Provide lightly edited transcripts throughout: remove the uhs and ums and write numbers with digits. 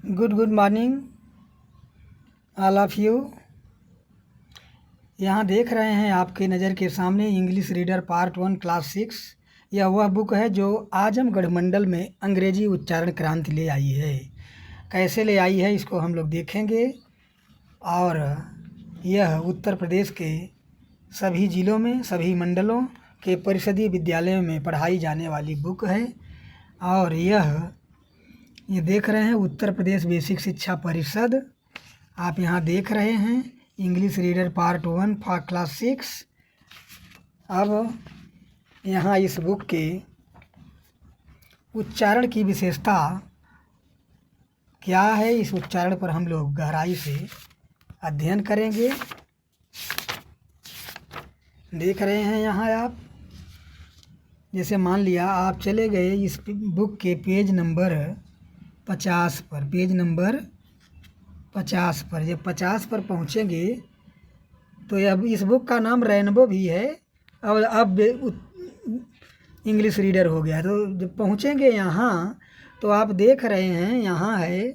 Good morning all of you. यहाँ देख रहे हैं आपके नज़र के सामने इंग्लिश रीडर पार्ट 1 क्लास 6। यह वह बुक है जो आजमगढ़ मंडल में अंग्रेजी उच्चारण क्रांति ले आई है। कैसे ले आई है इसको हम लोग देखेंगे। और यह उत्तर प्रदेश के सभी ज़िलों में सभी मंडलों के परिषदीय विद्यालयों में पढ़ाई जाने वाली बुक है। और ये देख रहे हैं उत्तर प्रदेश बेसिक शिक्षा परिषद। आप यहाँ देख रहे हैं English reader part 1 for class 6। अब यहाँ इस बुक के उच्चारण की विशेषता क्या है, इस उच्चारण पर हम लोग गहराई से अध्ययन करेंगे। देख रहे हैं यहाँ आप, जैसे मान लिया आप चले गए इस बुक के पेज नंबर 50 पर, पेज नंबर 50 पर। जब 50 पर पहुँचेंगे तो अब इस बुक का नाम रेनबो भी है और अब इंग्लिश रीडर हो गया। तो जब पहुँचेंगे यहाँ तो आप देख रहे हैं यहाँ है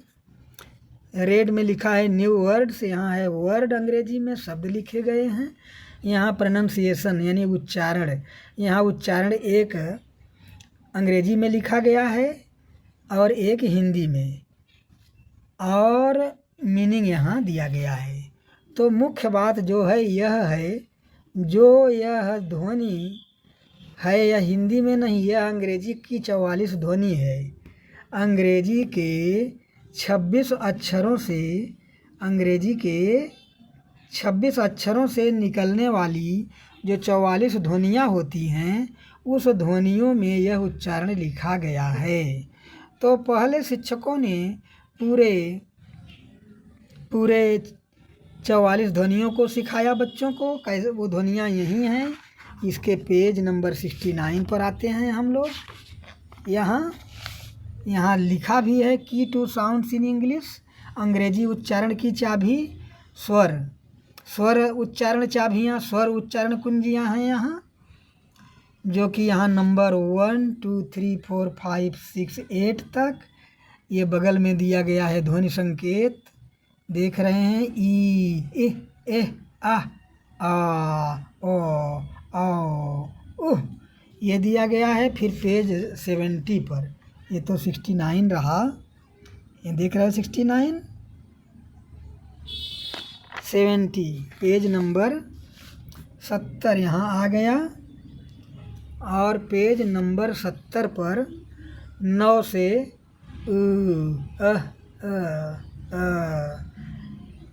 रेड में लिखा है न्यू वर्ड्स। यहाँ है वर्ड, अंग्रेजी में शब्द लिखे गए हैं। यहाँ प्रोनंसिएशन यानी उच्चारण, यहाँ उच्चारण एक अंग्रेजी में लिखा गया है और एक हिंदी में, और मीनिंग यहाँ दिया गया है। तो मुख्य बात जो है यह है, जो यह ध्वनि है यह हिंदी में नहीं, यह अंग्रेजी की 44 ध्वनि है। अंग्रेजी के 26 अक्षरों से, अंग्रेजी के 26 अक्षरों से निकलने वाली जो 44 ध्वनियाँ होती हैं, उस ध्वनियों में यह उच्चारण लिखा गया है। तो पहले शिक्षकों ने पूरे 44 ध्वनियों को सिखाया बच्चों को। कैसे वो ध्वनियाँ यही हैं। इसके पेज नंबर 69 पर आते हैं हम लोग। यहाँ लिखा भी है की टू साउंड्स इन इंग्लिश, अंग्रेजी उच्चारण की चाबी स्वर उच्चारण चाबियाँ, स्वर उच्चारण कुंजियाँ हैं यहाँ, जो कि यहाँ नंबर 1 2 3 4 5 6 8 तक। ये बगल में दिया गया है ध्वनि संकेत, देख रहे हैं ई ए आ ओ उह, ये दिया गया है। फिर पेज 70 पर, ये तो 69 रहा, ये देख रहे हो 69 70, पेज नंबर 70 यहाँ आ गया। और पेज नंबर 70 पर 9 से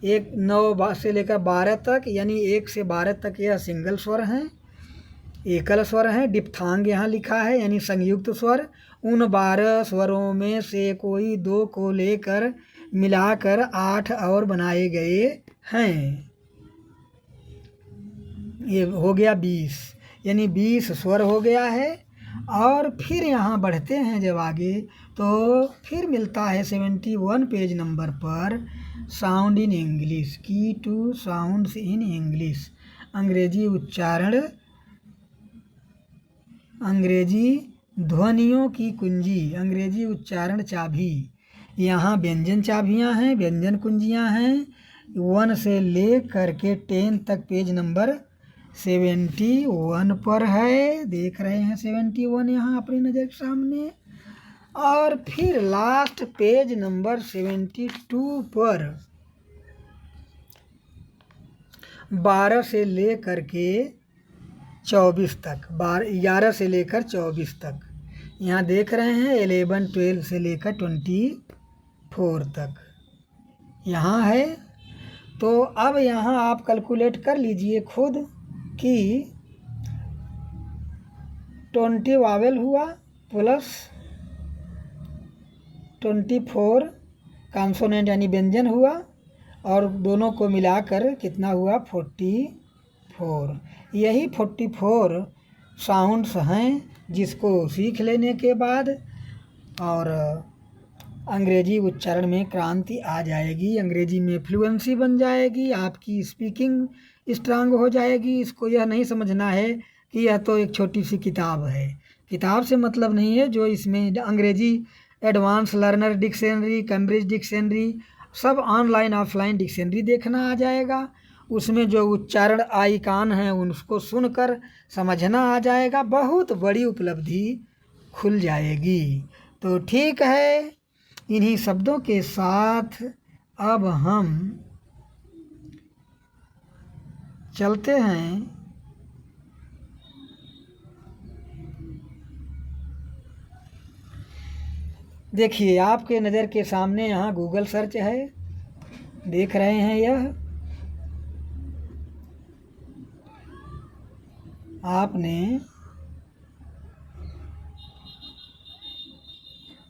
एक 9 से लेकर 12 तक, यानी 1 से 12 तक यह सिंगल स्वर हैं, एकल स्वर हैं। डिप्थांग यहाँ लिखा है यानी संयुक्त स्वर। उन 12 स्वरों में से कोई 2 को लेकर मिलाकर 8 और बनाए गए हैं। ये हो गया 20, यानी 20 स्वर हो गया है। और फिर यहाँ बढ़ते हैं जब आगे तो फिर मिलता है 71 पेज नंबर पर साउंड इन इंग्लिश, की टू साउंड्स इन इंग्लिश, अंग्रेजी उच्चारण, अंग्रेजी ध्वनियों की कुंजी, अंग्रेजी उच्चारण चाबी। यहाँ व्यंजन चाबियाँ हैं, व्यंजन कुंजियाँ हैं। 1 से ले करके 10 तक पेज नंबर 71 पर है, देख रहे हैं 71 यहाँ अपनी नज़र के सामने। और फिर लास्ट पेज नंबर 72 पर 12 से ले करके 24 तक, 11 से लेकर 24 तक यहाँ देख रहे हैं। 11 12 से लेकर 24 तक यहाँ है। तो अब यहाँ आप कैलकुलेट कर लीजिए खुद कि 20 वावेल हुआ प्लस 24 कॉन्सोनेंट यानी व्यंजन हुआ, और दोनों को मिलाकर कितना हुआ 44। यही 44 साउंड्स हैं जिसको सीख लेने के बाद और अंग्रेजी उच्चारण में क्रांति आ जाएगी, अंग्रेजी में फ्लुएंसी बन जाएगी, आपकी स्पीकिंग स्ट्रांग हो जाएगी। इसको यह नहीं समझना है कि यह तो एक छोटी सी किताब है। किताब से मतलब नहीं है, जो इसमें अंग्रेजी advance learner dictionary, Cambridge dictionary, सब ऑनलाइन ऑफलाइन डिक्शनरी देखना आ जाएगा। उसमें जो उच्चारण आइकान हैं उनको सुनकर समझना आ जाएगा। बहुत बड़ी उपलब्धि खुल जाएगी। तो ठीक है, इन्हीं शब्दों के साथ अब हम चलते हैं देखिए आपके नज़र के सामने यहाँ गूगल सर्च है, देख रहे हैं। यह आपने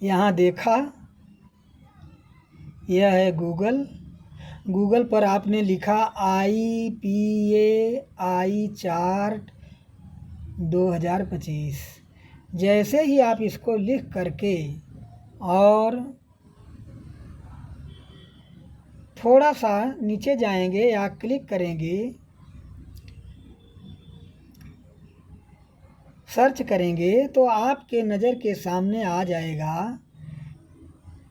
यहाँ देखा, यह है गूगल। गूगल पर आपने लिखा IPAI चार्ट 2025। जैसे ही आप इसको लिख करके और थोड़ा सा नीचे जाएंगे या क्लिक करेंगे, सर्च करेंगे, तो आपके नज़र के सामने आ जाएगा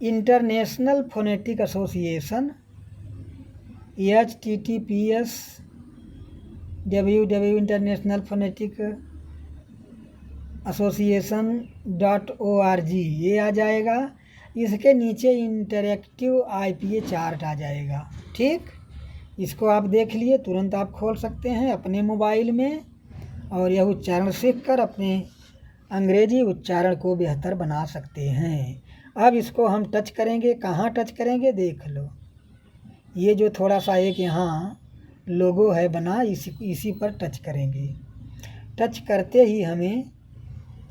international phonetic association, HTTPS www international phonetic association.org ये आ जाएगा। इसके नीचे इंटरैक्टिव IPA चार्ट आ जाएगा। ठीक, इसको आप देख लिए, तुरंत आप खोल सकते हैं अपने मोबाइल में और यह उच्चारण सीखकर अपने अंग्रेजी उच्चारण को बेहतर बना सकते हैं। अब इसको हम टच करेंगे। कहाँ टच करेंगे देख लो, ये जो थोड़ा सा एक यहाँ लोगो है बना, इसी पर टच करेंगे। टच करते ही हमें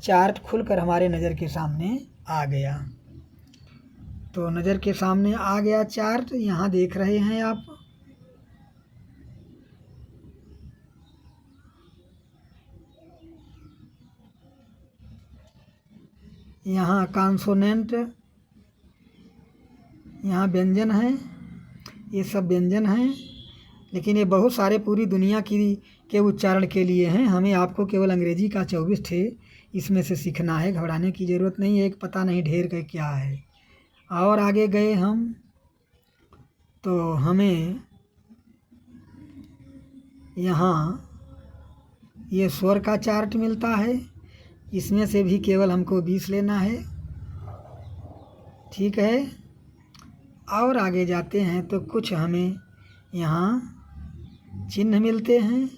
चार्ट खुलकर हमारे नज़र के सामने आ गया। तो नज़र के सामने आ गया चार्ट, यहाँ देख रहे हैं आप। यहाँ कॉन्सोनेंट, यहाँ व्यंजन हैं, ये सब व्यंजन हैं, लेकिन ये बहुत सारे पूरी दुनिया के उच्चारण के लिए हैं। हमें आपको केवल अंग्रेजी का 24 थे इसमें से सीखना है, घबराने की ज़रूरत नहीं है। एक पता नहीं ढेर का क्या है। और आगे गए हम तो हमें यहाँ ये स्वर का चार्ट मिलता है, इसमें से भी केवल हमको 20 लेना है। ठीक है, और आगे जाते हैं तो कुछ हमें यहाँ चिन्ह मिलते हैं,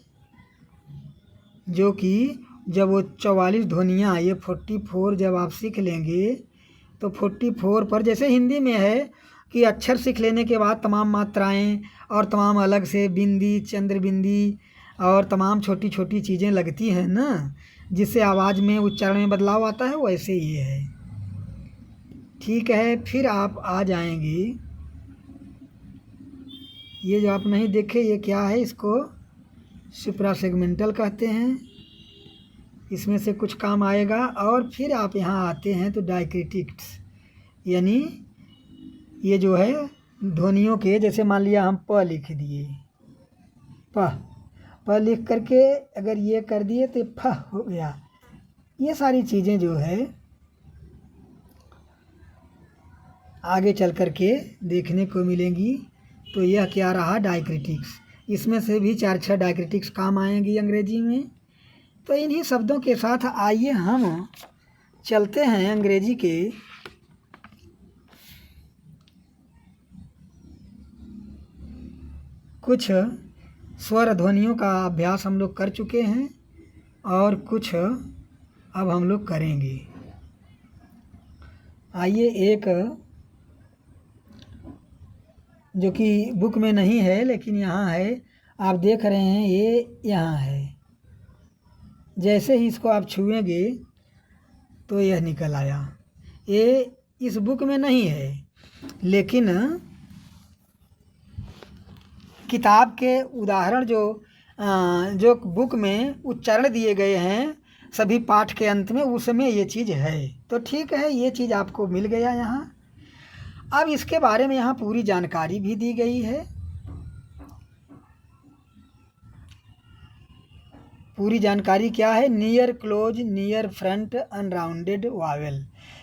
जो कि जब वो 44 ध्वनियाँ, ये 44 जब आप सीख लेंगे तो 44 पर जैसे हिंदी में है कि अक्षर सीख लेने के बाद तमाम मात्राएं और तमाम अलग से बिंदी, चंद्र बिंदी और तमाम छोटी छोटी चीज़ें लगती हैं ना, जिससे आवाज़ में उच्चारण में बदलाव आता है, वैसे ये है। ठीक है, फिर आप आ जाएंगे, ये जो आप नहीं देखे ये क्या है, इसको सुप्रासेगमेंटल कहते हैं। इसमें से कुछ काम आएगा। और फिर आप यहाँ आते हैं तो डायक्रिटिक्स, यानी ये जो है ध्वनियों के, जैसे मान लिया हम प लिख दिए, प लिख करके अगर ये कर दिए तो फ हो गया। ये सारी चीज़ें जो है आगे चल कर के देखने को मिलेंगी। तो यह क्या रहा, डायक्रिटिक्स। इसमें से भी 4-6 डायक्रिटिक्स काम आएंगी अंग्रेजी में। तो इन्हीं शब्दों के साथ आइए हम चलते हैं अंग्रेजी के कुछ स्वर ध्वनियों का अभ्यास हम लोग कर चुके हैं और कुछ अब हम लोग करेंगे। आइए, एक जो कि बुक में नहीं है लेकिन यहाँ है, आप देख रहे हैं, ये यहाँ है। जैसे ही इसको आप छुएंगे तो यह निकल आया। ये इस बुक में नहीं है, लेकिन किताब के उदाहरण जो बुक में उच्चारण दिए गए हैं सभी पाठ के अंत में, उसमें ये चीज़ है। तो ठीक है, ये चीज़ आपको मिल गया यहाँ। अब इसके बारे में यहाँ पूरी जानकारी भी दी गई है। पूरी जानकारी क्या है, near, close, near, front, unrounded vowel,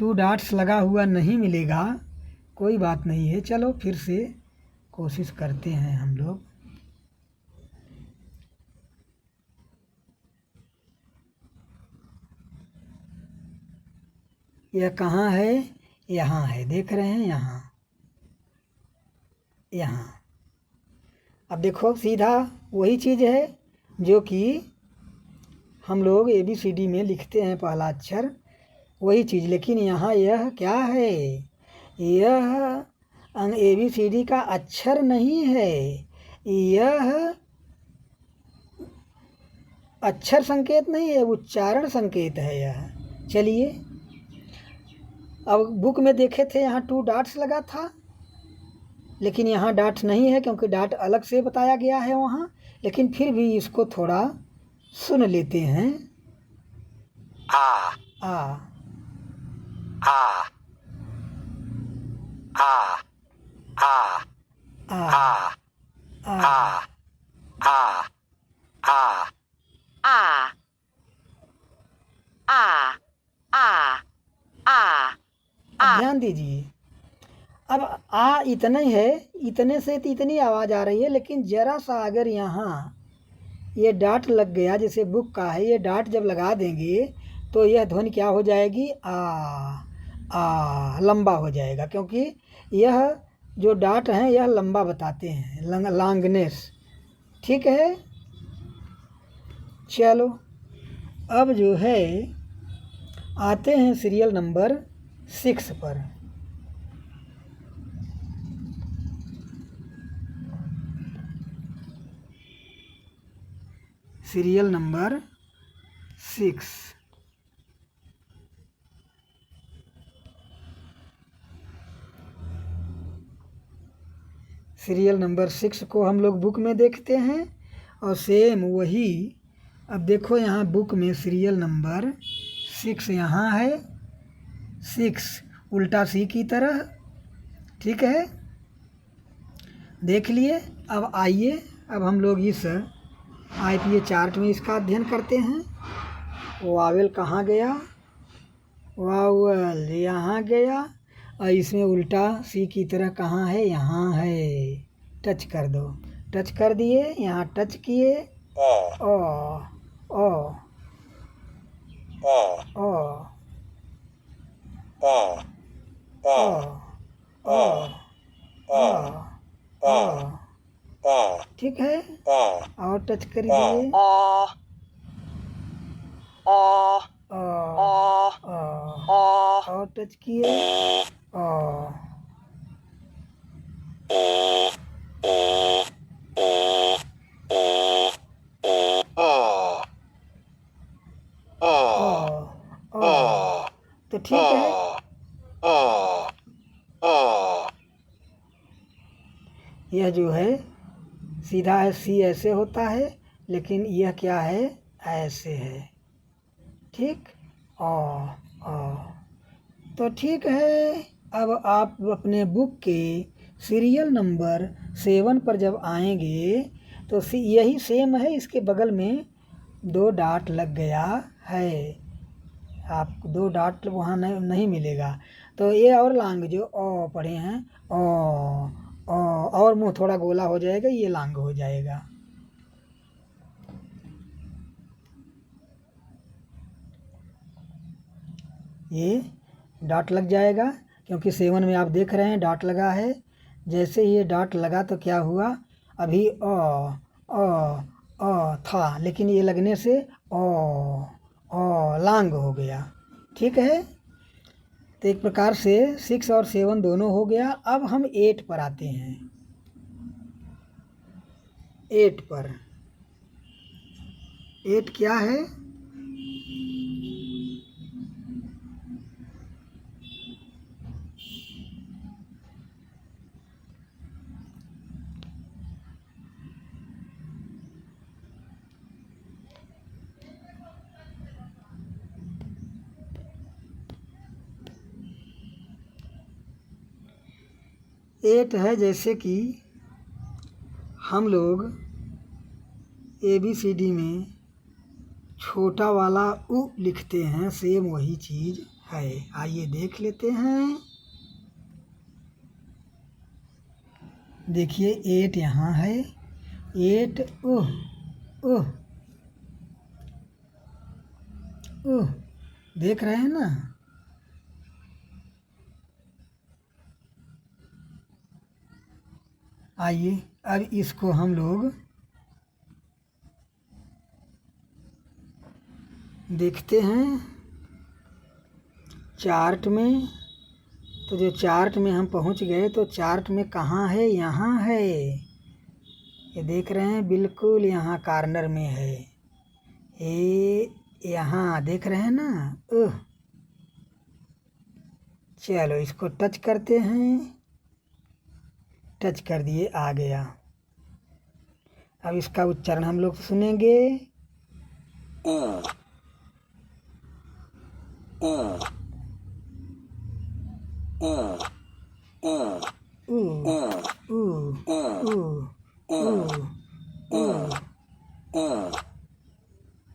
2 dots लगा हुआ नहीं मिलेगा, कोई बात नहीं है। चलो फिर से कोशिश करते हैं हम लोग। यह कहाँ है? यहाँ है, देख रहे हैं, यहाँ यहाँ। अब देखो सीधा वही चीज़ है जो कि हम लोग ABCD में लिखते हैं पहला अक्षर, वही चीज़। लेकिन यहाँ यह क्या है? यह ABCD का अक्षर नहीं है, यह अक्षर संकेत नहीं है, उच्चारण संकेत है यह। चलिए, अब बुक में देखे थे यहाँ 2 डॉट्स लगा था, लेकिन यहाँ डॉट नहीं है क्योंकि डॉट अलग से बताया गया है वहाँ। लेकिन फिर भी इसको थोड़ा सुन लेते हैं। आ आ आ आ आ आ आ आ आ आ आ आ आ आ अब ध्यान दीजिए, अब आ इतना ही है, इतने से तो इतनी आवाज़ आ रही है, लेकिन ज़रा सा अगर यहाँ ये डॉट लग गया, जैसे बुक का है, ये डॉट जब लगा देंगे तो यह ध्वनि क्या हो जाएगी? आ लंबा हो जाएगा, क्योंकि यह जो डॉट हैं यह लंबा बताते हैं, लॉन्गनेस। ठीक है, चलो अब जो है आते हैं सीरियल नंबर 6 पर। Serial number 6। सीरियल नंबर 6 को हम लोग बुक में देखते हैं और सेम वही। अब देखो यहाँ बुक में सीरियल नंबर 6 यहाँ है, 6 उल्टा सी की तरह। ठीक है, देख लिए। अब आइए, अब हम लोग इस IPA चार्ट में इसका अध्ययन करते हैं। वावेल कहाँ गया? वावेल यहाँ गया, और इसमें उल्टा सी की तरह कहाँ है? यहाँ है। टच कर दो, टच कर दिए, यहाँ टच किए। ओ ओ ओ ओ ओ। ठीक है, और टच कर दिए। और टच किए। तो ठीक है, यह जो है सीधा है, सी ऐसे होता है, लेकिन यह क्या है? ऐसे है। ठीक, तो ठीक है। अब आप अपने बुक के सीरियल नंबर 7 पर जब आएंगे तो यही सेम है, इसके बगल में 2 डॉट लग गया है। आपको 2 डॉट वहाँ नहीं मिलेगा। तो ये और लांग जो ओ पढ़े हैं, ओ और मुंह थोड़ा गोला हो जाएगा, ये लांग हो जाएगा। ये डॉट लग जाएगा, क्योंकि 7 में आप देख रहे हैं डॉट लगा है। जैसे ये डॉट लगा तो क्या हुआ? अभी था, लेकिन ये लगने से लांग हो गया। ठीक है, तो एक प्रकार से 6 और 7 दोनों हो गया। अब हम 8 पर आते हैं। 8 पर, 8 क्या है? एट है, जैसे कि हम लोग ABCD में छोटा वाला उ लिखते हैं, सेम वही चीज़ है। आइए देख लेते हैं। देखिए 8 यहाँ है। 8 ओह ओह ओह, देख रहे हैं ना। आइए अब इसको हम लोग देखते हैं चार्ट में। तो जो चार्ट में हम पहुंच गए, तो चार्ट में कहाँ है? यहाँ है। ये देख रहे हैं, बिल्कुल यहाँ कॉर्नर में है। ये यहाँ देख रहे हैं ना। ओह, चलो इसको टच करते हैं। टच कर दिए, आ गया। अब इसका उच्चारण हम लोग सुनेंगे। ऊ ऊ ऊ ऊ ऊ ऊ ऊ ऊ ऊ।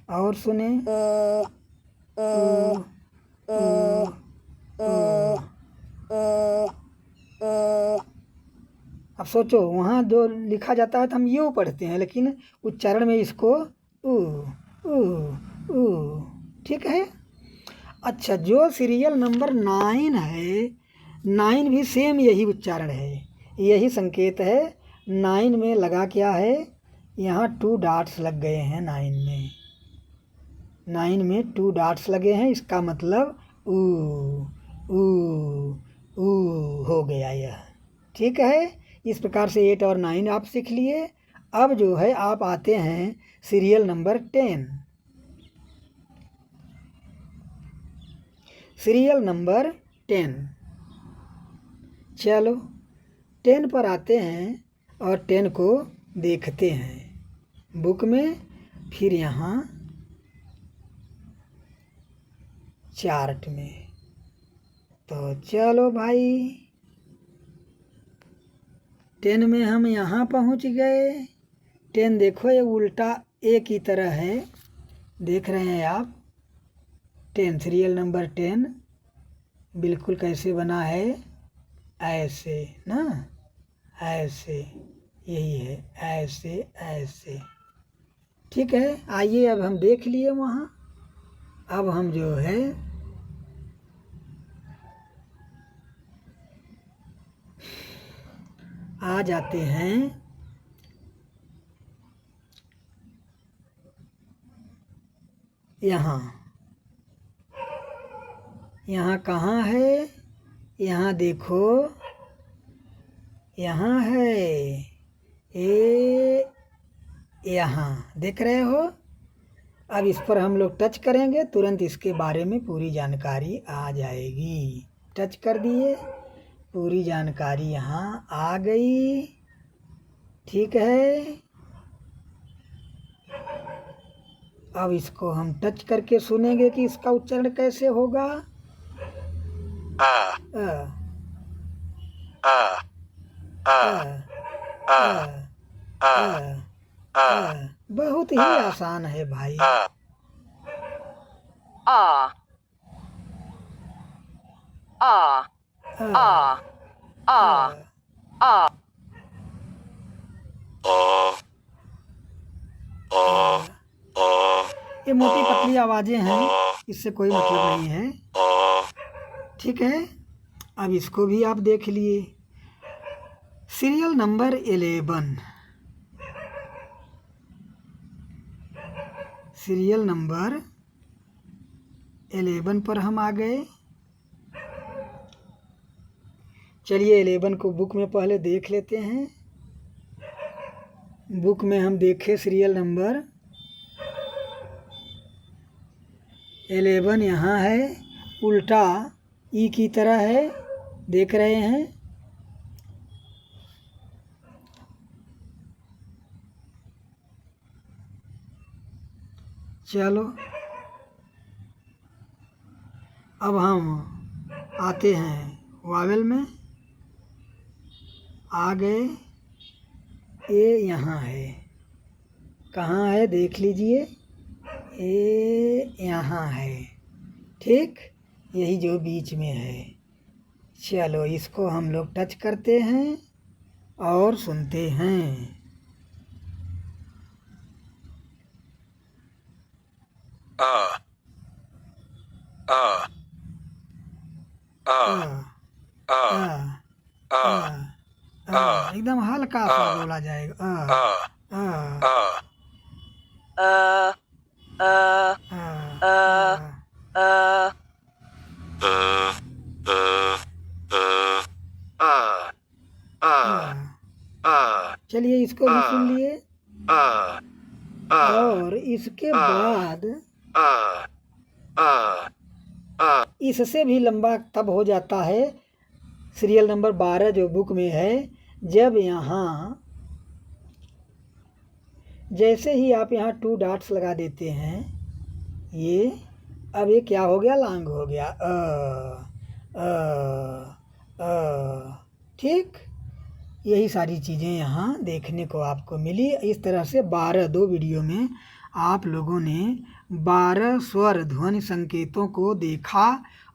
और सुने। अब सोचो, वहाँ जो लिखा जाता है तो हम यूँ पढ़ते हैं, लेकिन उच्चारण में इसको ऊ ऊ ऊ। ठीक है। अच्छा, जो सीरियल नंबर 9 है, 9 भी सेम यही उच्चारण है, यही संकेत है। 9 में लगा क्या है? यहाँ 2 डॉट्स लग गए हैं 9 में। 9 में 2 डॉट्स लगे हैं, इसका मतलब ऊ ऊ ऊ हो गया यह। ठीक है। इस प्रकार से 8 और 9 आप सीख लिए। अब जो है आप आते हैं सीरियल नंबर 10। Serial number 10। चलो 10 पर आते हैं और 10 को देखते हैं बुक में, फिर यहाँ चार्ट में। तो चलो भाई, 10 में हम यहाँ पहुँच गए। 10 देखो, ये उल्टा ए की तरह है, देख रहे हैं आप। 10 सीरियल नंबर 10 बिल्कुल कैसे बना है? ऐसे ना, ऐसे, यही है, ऐसे ऐसे। ठीक है। आइए अब हम देख लिए वहाँ। अब हम जो है आ जाते हैं यहाँ। यहाँ कहाँ है? यहाँ देखो, यहाँ है। यहाँ देख रहे हो। अब इस पर हम लोग टच करेंगे, तुरंत इसके बारे में पूरी जानकारी आ जाएगी। टच कर दिए, पूरी जानकारी यहाँ आ गई। ठीक है। अब इसको हम टच करके सुनेंगे कि इसका उच्चारण कैसे होगा। आ अ आ आ अ आ अ आ अ। बहुत ही आसान है भाई। आ आ आ अ आ आ आ ये मोटी पतली आवाज़ें हैं, इससे कोई मतलब नहीं है। ठीक है। अब इसको भी आप देख लिए। Serial number 11। सीरियल नंबर 11 पर हम आ गए। चलिए 11 को बुक में पहले देख लेते हैं। बुक में हम देखे सीरियल नंबर 11 यहाँ है, उल्टा ई की तरह है, देख रहे हैं। चलो अब हम आते हैं वावेल में। आ गए। ए यहाँ है, कहाँ है देख लीजिए। ए यहाँ है। ठीक, यही जो बीच में है। चलो इसको हम लोग टच करते हैं और सुनते हैं। एकदम हल्का सा बोला जाएगा। चलिए इसको भी सुन लिए। और इसके बाद इससे भी लंबा तब हो जाता है सीरियल नंबर 12 जो बुक में है, जब यहाँ जैसे ही आप यहाँ 2 डॉट्स लगा देते हैं, ये अब ये क्या हो गया, लॉन्ग हो गया। ठीक, यही सारी चीज़ें यहाँ देखने को आपको मिली। इस तरह से 2 वीडियो में आप लोगों ने 12 स्वर ध्वनि संकेतों को देखा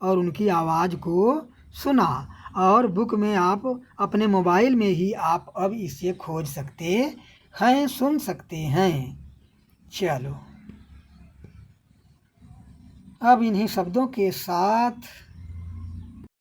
और उनकी आवाज़ को सुना। और बुक में आप अपने मोबाइल में ही आप अब इसे खोज सकते हैं, सुन सकते हैं। चलो अब इन्हीं शब्दों के साथ